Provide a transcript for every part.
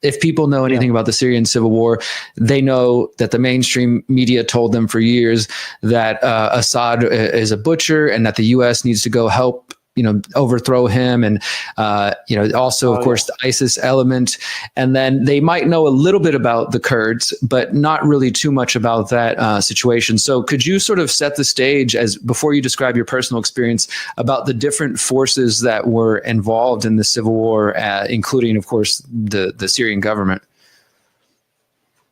if people know anything about the Syrian civil war, they know that the mainstream media told them for years that Assad is a butcher and that the U.S. needs to go help, overthrow him. And, also, of course, the ISIS element. And then they might know a little bit about the Kurds, but not really too much about that situation. So could you sort of set the stage before you describe your personal experience about the different forces that were involved in the civil war, including, of course, the Syrian government?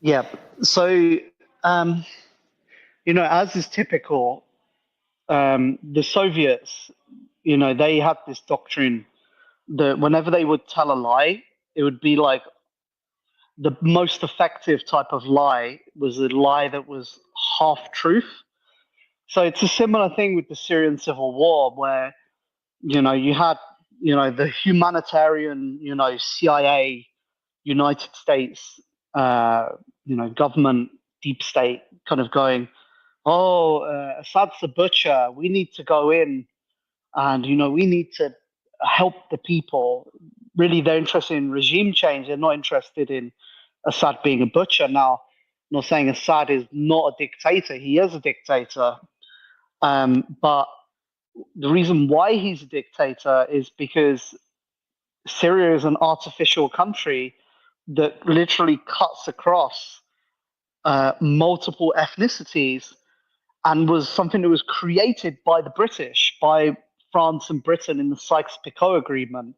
Yeah. So, as is typical, the Soviets, they had this doctrine that whenever they would tell a lie, it would be like the most effective type of lie was a lie that was half truth. So it's a similar thing with the Syrian civil war, where, you had, the humanitarian, CIA, United States, government, deep state kind of going, Assad's the butcher. We need to go in and, we need to help the people. Really, they're interested in regime change. They're not interested in Assad being a butcher. Now, I'm not saying Assad is not a dictator. He is a dictator. But the reason why he's a dictator is because Syria is an artificial country that literally cuts across multiple ethnicities and was something that was created by the British, by France and Britain in the Sykes-Picot Agreement.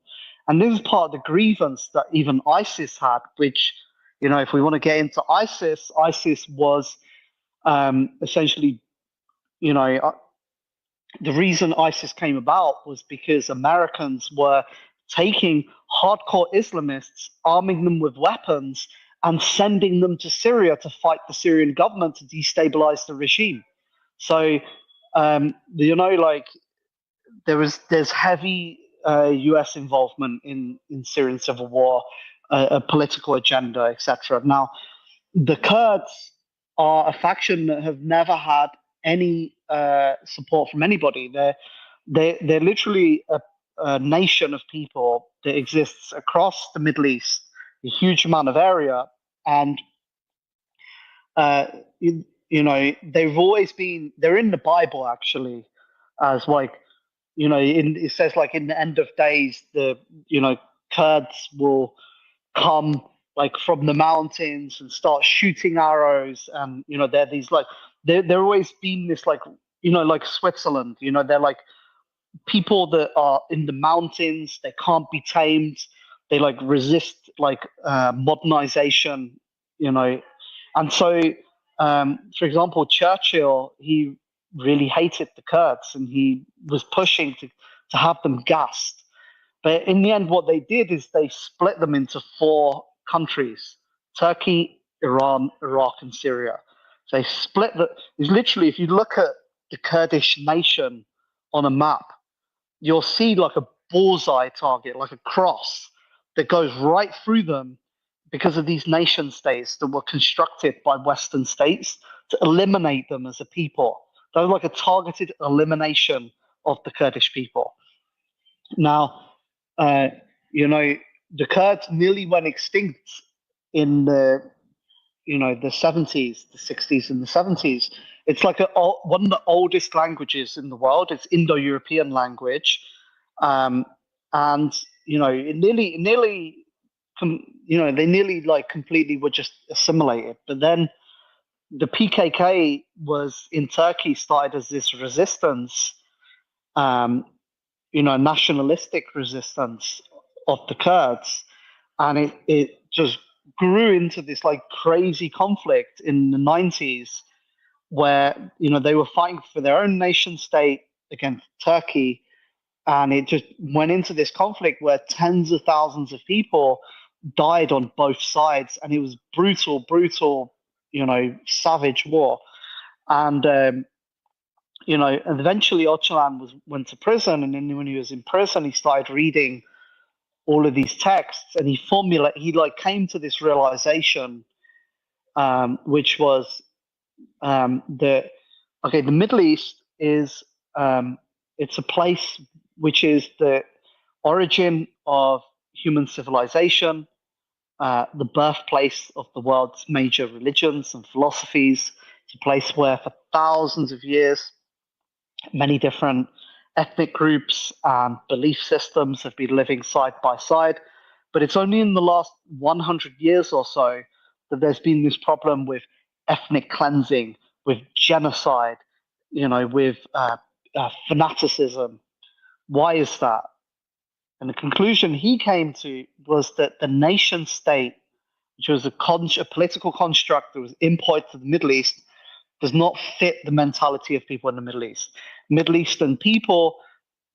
And this is part of the grievance that even ISIS had, which, if we want to get into ISIS was essentially, the reason ISIS came about was because Americans were taking hardcore Islamists, arming them with weapons, and sending them to Syria to fight the Syrian government to destabilize the regime. So, there's heavy U.S. involvement in Syrian civil war, a political agenda, etc. Now, the Kurds are a faction that have never had any support from anybody. They're literally a nation of people that exists across the Middle East, a huge amount of area, and they've always been. They're in the Bible actually, as like. It says like in the end of days, the Kurds will come like from the mountains and start shooting arrows, and they're these like they're always been this like like Switzerland. They're like people that are in the mountains. They can't be tamed. They like resist like modernization. And so for example, Churchill, he really hated the Kurds and he was pushing to have them gassed. But in the end, what they did is they split them into 4 countries: Turkey, Iran, Iraq, and Syria. So they split it's literally, if you look at the Kurdish nation on a map, you'll see like a bullseye target, like a cross that goes right through them because of these nation states that were constructed by Western states to eliminate them as a people. That was like a targeted elimination of the Kurdish people. Now, the Kurds nearly went extinct in the 70s, the 60s, and the 70s. It's like one of the oldest languages in the world. It's Indo-European language, and it they nearly like completely were just assimilated. But then the PKK was in Turkey started as this resistance, nationalistic resistance of the Kurds, and it just grew into this like crazy conflict in the 90s, where they were fighting for their own nation state against Turkey, and it just went into this conflict where tens of thousands of people died on both sides, and it was brutal, savage war. And and eventually Öcalan went to prison, and then when he was in prison, he started reading all of these texts, and he came to this realization, which was the Middle East is it's a place which is the origin of human civilization. the birthplace of the world's major religions and philosophies. It's a place where for thousands of years, many different ethnic groups and belief systems have been living side by side. But it's only in the last 100 years or so that there's been this problem with ethnic cleansing, with genocide, with fanaticism. Why is that? And the conclusion he came to was that the nation state, which was a political construct that was imported to the Middle East, does not fit the mentality of people in the Middle East. Middle Eastern people,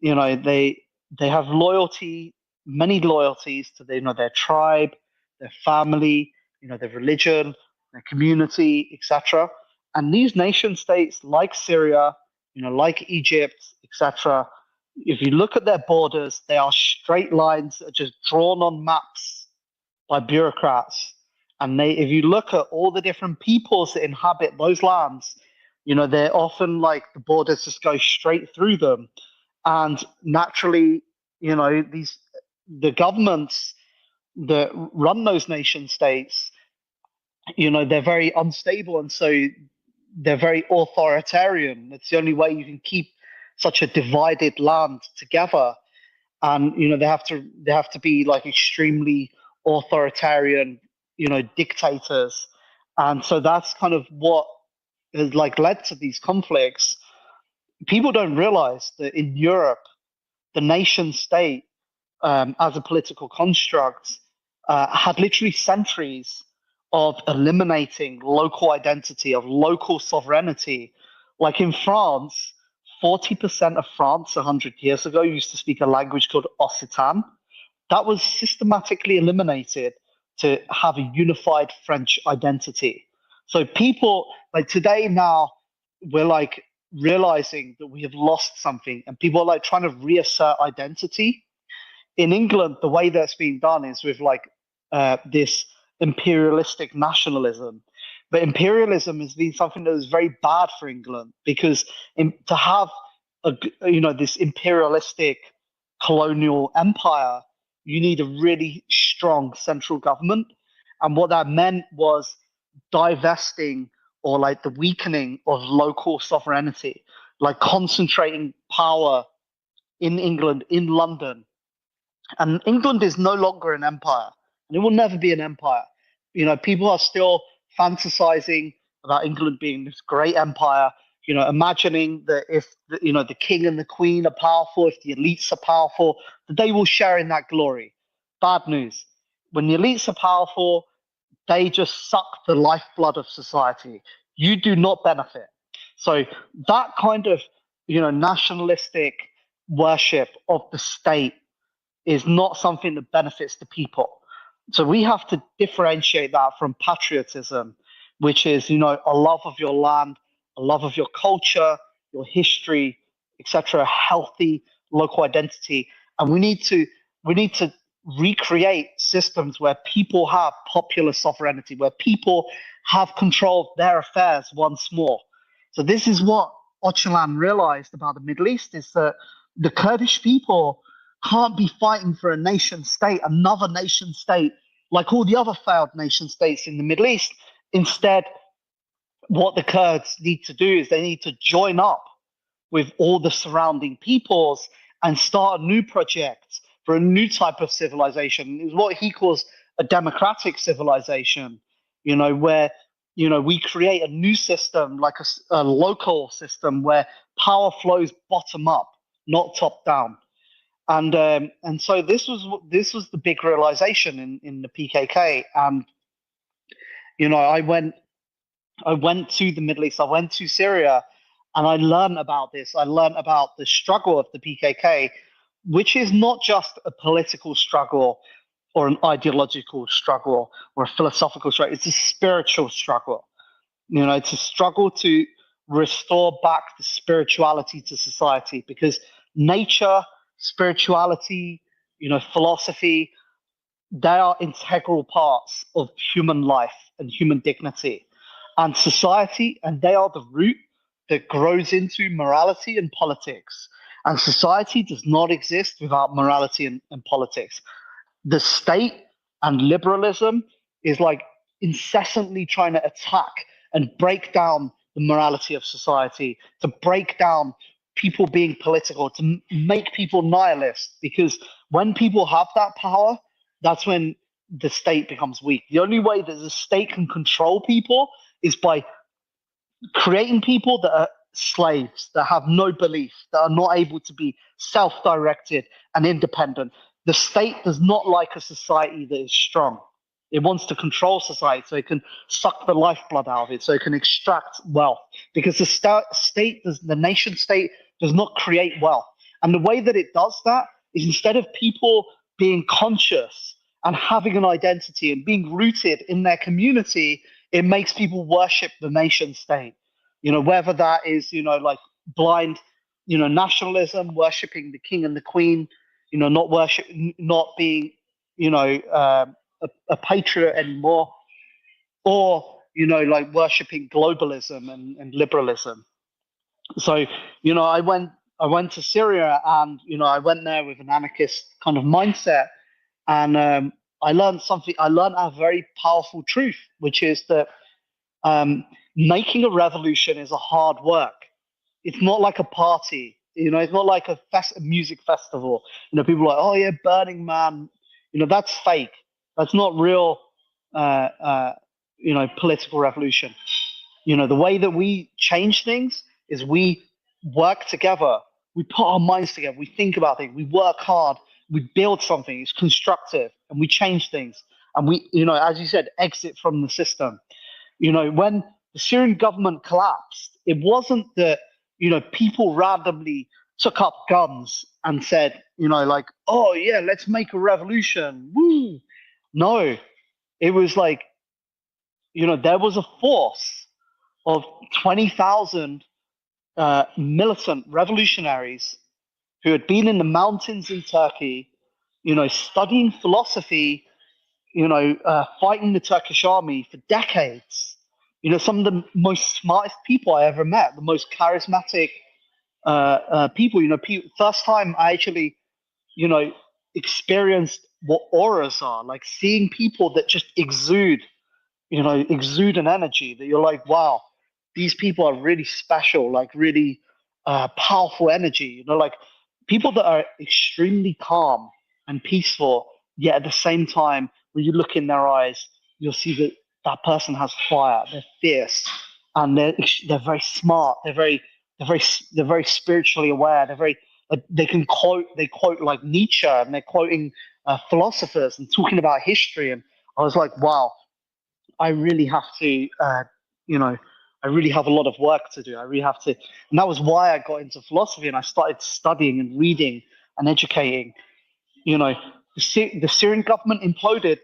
they have loyalty, many loyalties to their tribe, their family, their religion, their community, etc. And these nation states, like Syria, like Egypt, etc., if you look at their borders, they are straight lines that are just drawn on maps by bureaucrats. And if you look at all the different peoples that inhabit those lands, they're often like the borders just go straight through them. And naturally, the governments that run those nation states, they're very unstable, and so they're very authoritarian. It's the only way you can keep such a divided land together. And they have to be like extremely authoritarian, dictators. And so that's kind of what has led to these conflicts. People don't realize that in Europe, the nation state, as a political construct, had literally centuries of eliminating local identity, of local sovereignty. Like in France, 40% of France 100 years ago used to speak a language called Occitan. That was systematically eliminated to have a unified French identity. So people today now, we're realizing that we have lost something, and people are trying to reassert identity. In England, the way that's being done is with this imperialistic nationalism. But imperialism has been something that is very bad for England, because to have this imperialistic colonial empire, you need a really strong central government. And what that meant was divesting, or the weakening of local sovereignty, concentrating power in England, in London. And England is no longer an empire, and it will never be an empire. People are still fantasizing about England being this great empire, imagining that if the king and the queen are powerful, if the elites are powerful, that they will share in that glory. Bad news. When the elites are powerful, they just suck the lifeblood of society. You do not benefit. So that kind of nationalistic worship of the state is not something that benefits the people. So we have to differentiate that from patriotism, which is a love of your land, a love of your culture, your history, etc., healthy local identity. And we need to recreate systems where people have popular sovereignty, where people have control of their affairs once more. So this is what Öcalan realized about the Middle East, is that the Kurdish people can't be fighting for a nation state, another nation state, like all the other failed nation states in the Middle East. Instead, what the Kurds need to do is they need to join up with all the surrounding peoples and start a new project for a new type of civilization. It's what he calls a democratic civilization, where we create a new system, like a local system where power flows bottom up, not top down. And so this was the big realization in the PKK. And I went to the Middle East, I went to Syria, and I learned about this. I learned about the struggle of the PKK, which is not just a political struggle or an ideological struggle or a philosophical struggle. It's a spiritual struggle. It's a struggle to restore back the spirituality to society, because nature, spirituality, philosophy, they are integral parts of human life and human dignity and society, and they are the root that grows into morality and politics. And society does not exist without morality and politics. The state and liberalism is like incessantly trying to attack and break down the morality of society, to break down people being political, to make people nihilist. Because when people have that power, that's when the state becomes weak. The only way that the state can control people is by creating people that are slaves, that have no belief, that are not able to be self-directed and independent. The state does not like a society that is strong. It wants to control society so it can suck the lifeblood out of it, so it can extract wealth. Because the nation state does not create wealth. And the way that it does that is, instead of people being conscious and having an identity and being rooted in their community, it makes people worship the nation state. Whether that is, like blind, nationalism, worshiping the king and the queen, not being, a patriot anymore, or, like worshiping globalism and liberalism. So, I went to Syria, and, I went there with an anarchist kind of mindset, and I learned something. I learned a very powerful truth, which is that making a revolution is a hard work. It's not like a party. It's not like a music festival. People are like, oh yeah, Burning Man. That's fake. That's not real. Political revolution. The way that we change things is we work together. We put our minds together. We think about things. We work hard. We build something. It's constructive, and we change things. And we, as you said, exit from the system. When the Syrian government collapsed, it wasn't that, people randomly took up guns and said, like, oh yeah, let's make a revolution. Woo. No, it was like, there was a force of 20,000 militant revolutionaries who had been in the mountains in Turkey, studying philosophy, fighting the Turkish army for decades. Some of the most smartest people I ever met, the most charismatic people. First time I actually, experienced what auras are, like seeing people that just exude an energy that you're like, wow, these people are really special, like really powerful energy. Like people that are extremely calm and peaceful, yet at the same time, when you look in their eyes, you'll see that that person has fire. They're fierce, and they're very smart. They're very spiritually aware. They quote like Nietzsche, and they're quoting philosophers and talking about history. And I was like, wow, I really have to, I really have a lot of work to do. I really have to, and that was why I got into philosophy, and I started studying and reading and educating. The Syrian government imploded.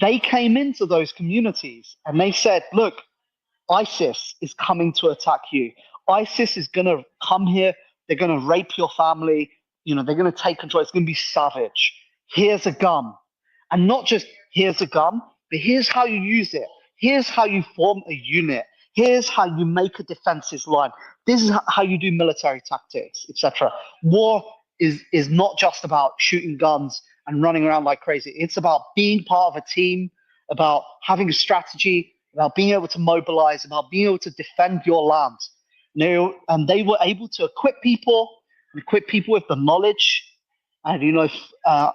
They came into those communities and they said, look, ISIS is coming to attack you. ISIS is going to come here. They're going to rape your family. They're going to take control. It's going to be savage. Here's a gun. And not just here's a gun, but here's how you use it. Here's how you form a unit. Here's how you make a defensive line. This is how you do military tactics, etc. War is not just about shooting guns and running around like crazy. It's about being part of a team, about having a strategy, about being able to mobilize, about being able to defend your land. And they were able to equip people with the knowledge, and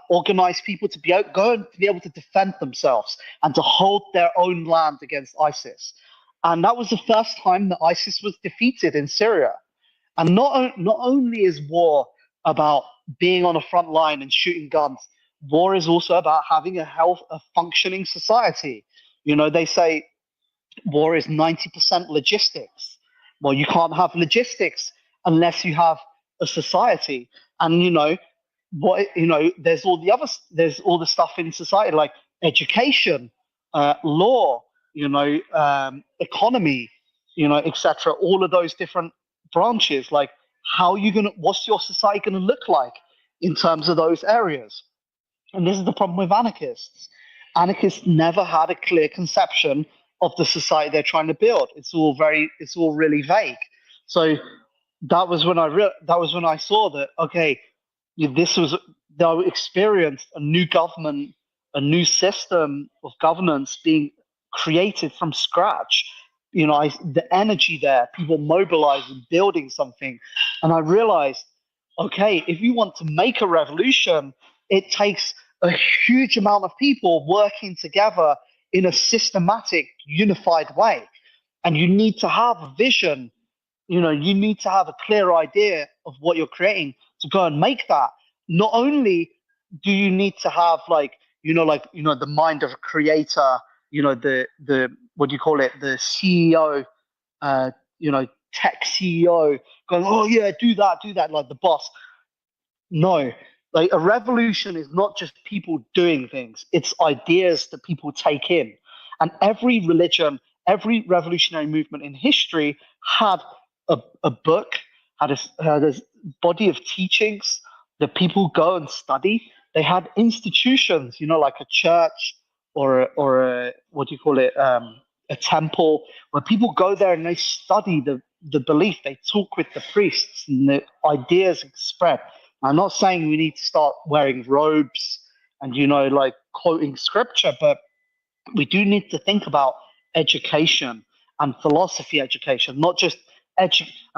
organize people to be able to defend themselves and to hold their own land against ISIS. And that was the first time that ISIS was defeated in Syria. And not only is war about being on the front line and shooting guns, war is also about having a functioning society. They say war is 90% logistics. Well, you can't have logistics unless you have a society. And there's all the stuff in society like education, law, economy, etc. All of those different branches. Like, what's your society gonna look like in terms of those areas? And this is the problem with anarchists. Anarchists never had a clear conception of the society they're trying to build. It's all really vague. So that was when I saw that, okay, they experienced a new government a new system of governance being created from scratch. The energy there, people mobilizing, building something. And I realized, okay, if you want to make a revolution, it takes a huge amount of people working together in a systematic, unified way. And you need to have a vision. You need to have a clear idea of what you're creating to go and make that. Not only do you need to have the mind of a creator, the what do you call it, the CEO, tech CEO going, oh yeah, do that, like the boss. No, like a revolution is not just people doing things, it's ideas that people take in. And every religion, every revolutionary movement in history had a book, had a body of teachings that people go and study. They had institutions, like a church or a what do you call it, a temple, where people go there and they study the belief. They talk with the priests and the ideas spread. I'm not saying we need to start wearing robes and, like quoting scripture, but we do need to think about education and philosophy education, not just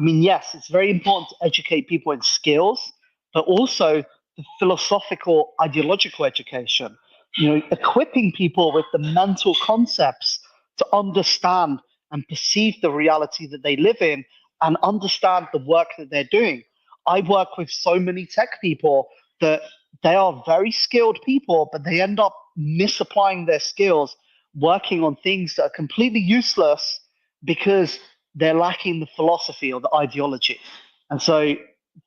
yes, it's very important to educate people in skills, but also the philosophical, ideological education, equipping people with the mental concepts to understand and perceive the reality that they live in and understand the work that they're doing. I work with so many tech people that they are very skilled people, but they end up misapplying their skills, working on things that are completely useless because they're lacking the philosophy or the ideology. And so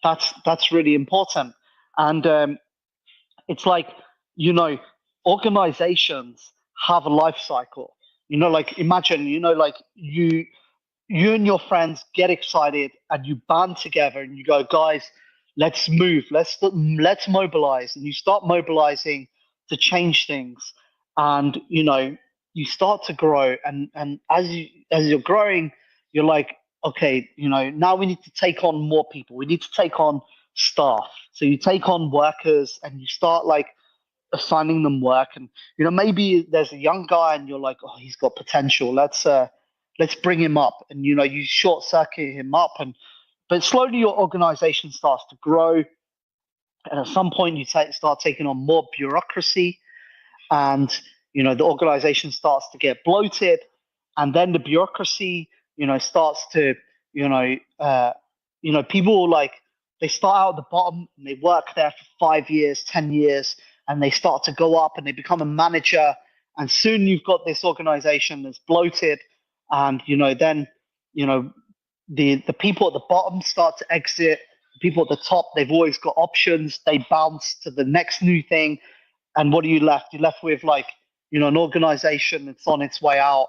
that's really important. And it's like, organizations have a life cycle. Like imagine, like you and your friends get excited and you band together and you go, guys, let's move, let's mobilize, and you start mobilizing to change things. And you start to grow, and as you're growing, you're like, okay, now we need to take on more people, we need to take on staff. So you take on workers and you start like assigning them work. And maybe there's a young guy and you're like, oh, he's got potential, let's bring him up. And you short circuit him up, but slowly your organization starts to grow, and at some point you start taking on more bureaucracy, and the organization starts to get bloated, and then the bureaucracy starts to people, like, they start out at the bottom and they work there for 5 years, 10 years, and they start to go up and they become a manager, and soon you've got this organization that's bloated. And then the people at the bottom start to exit. The people at the top, they've always got options, they bounce to the next new thing. And what are you left? You're left with like an organization that's on its way out,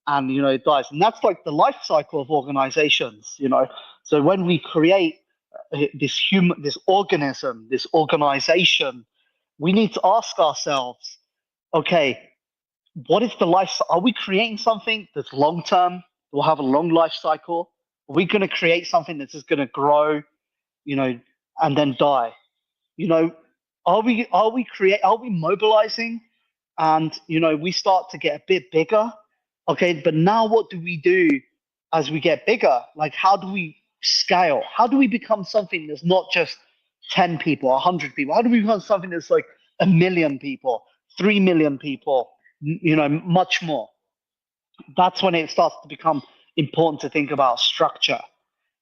and it dies. And that's like the life cycle of organizations. So when we create this organism, this organization, we need to ask ourselves, okay, what is the life? Are we creating something that's long term, will have a long life cycle? Are we going to create something that's just going to grow, and then die? Are we mobilizing, and we start to get a bit bigger? Okay, but now what do we do as we get bigger? Like, how do we scale? How do we become something that's not just 10 people, 100 people? How do we become something that's like 1 million people, 3 million people, much more? That's when it starts to become important to think about structure.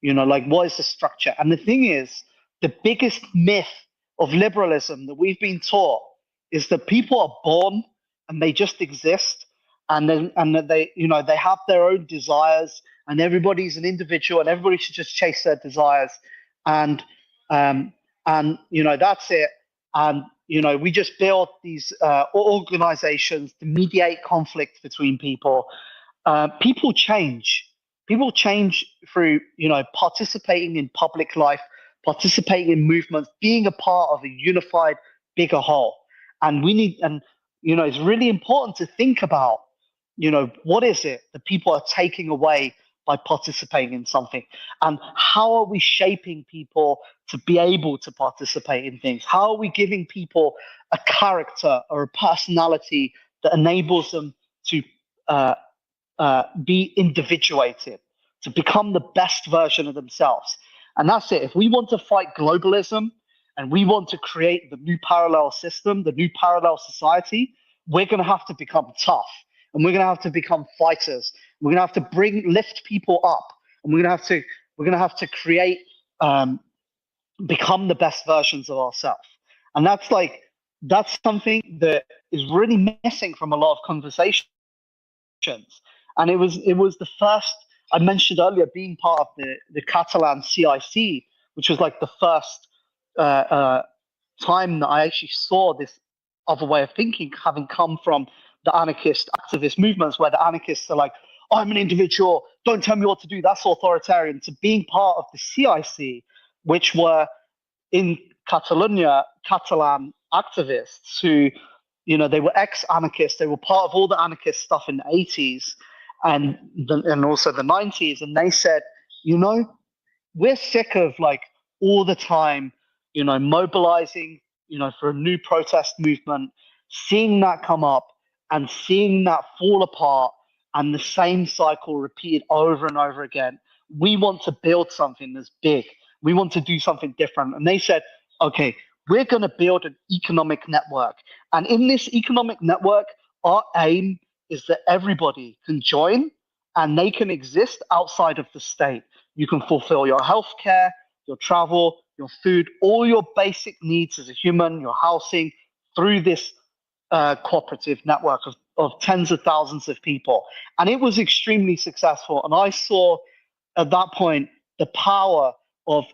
Like, what is the structure? And the thing is, the biggest myth of liberalism that we've been taught is that people are born and they just exist, and that they have their own desires, and everybody's an individual and everybody should just chase their desires, and that's it. And we just build these organizations to mediate conflict between people. People change. People change through participating in public life, participating in movements, being a part of a unified bigger whole. And it's really important to think about what is it that people are taking away by participating in something? And how are we shaping people to be able to participate in things? How are we giving people a character or a personality that enables them to be individuated, to become the best version of themselves? And that's it. If we want to fight globalism and we want to create the new parallel system, the new parallel society, we're going to have to become tough, and we're going to have to become fighters. We're going to have to lift people up, and we're going to have to create, become the best versions of ourselves. And that's something that is really missing from a lot of conversations. And it was the first, I mentioned earlier, being part of the Catalan CIC, which was like the first time that I actually saw this other way of thinking, having come from the anarchist activist movements, where the anarchists are like, I'm an individual, don't tell me what to do, that's authoritarian, to being part of the CIC, which were in Catalonia, Catalan activists who, they were ex-anarchists, they were part of all the anarchist stuff in the 80s and also the 90s, and they said, we're sick of all the time, mobilizing, for a new protest movement, seeing that come up and seeing that fall apart and the same cycle repeated over and over again. We want to build something that's big. We want to do something different. And they said, okay, we're going to build an economic network. And in this economic network, our aim is that everybody can join and they can exist outside of the state. You can fulfill your healthcare, your travel, your food, all your basic needs as a human, your housing, through this cooperative network of tens of thousands of people. And it was extremely successful. And I saw at that point the power of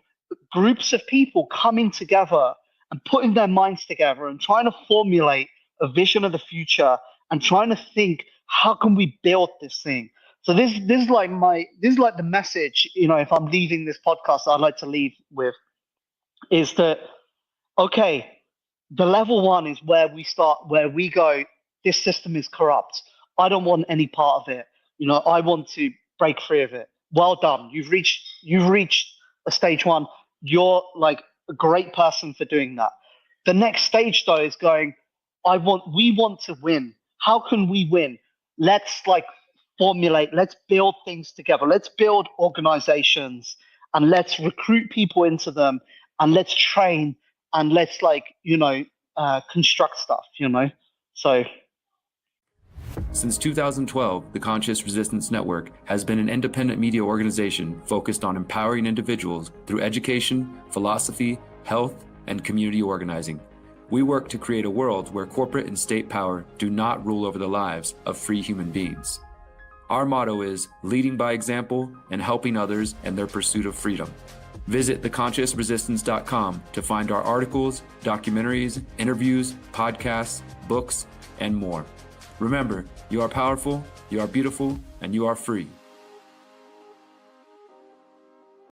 groups of people coming together and putting their minds together and trying to formulate a vision of the future and trying to think, how can we build this thing? So this is like the message, if I'm leaving this podcast, I'd like to leave with, is that, okay, the level one is where we start, where we go, this system is corrupt. I don't want any part of it. I want to break free of it. Well done. You've reached a stage one. You're like a great person for doing that. The next stage though is going, we want to win. How can we win? Let's formulate, let's build things together. Let's build organizations and let's recruit people into them and let's train and let's construct stuff, So. Since 2012, the Conscious Resistance Network has been an independent media organization focused on empowering individuals through education, philosophy, health, and community organizing. We work to create a world where corporate and state power do not rule over the lives of free human beings. Our motto is leading by example and helping others in their pursuit of freedom. Visit theconsciousresistance.com to find our articles, documentaries, interviews, podcasts, books, and more. Remember, you are powerful, you are beautiful, and you are free.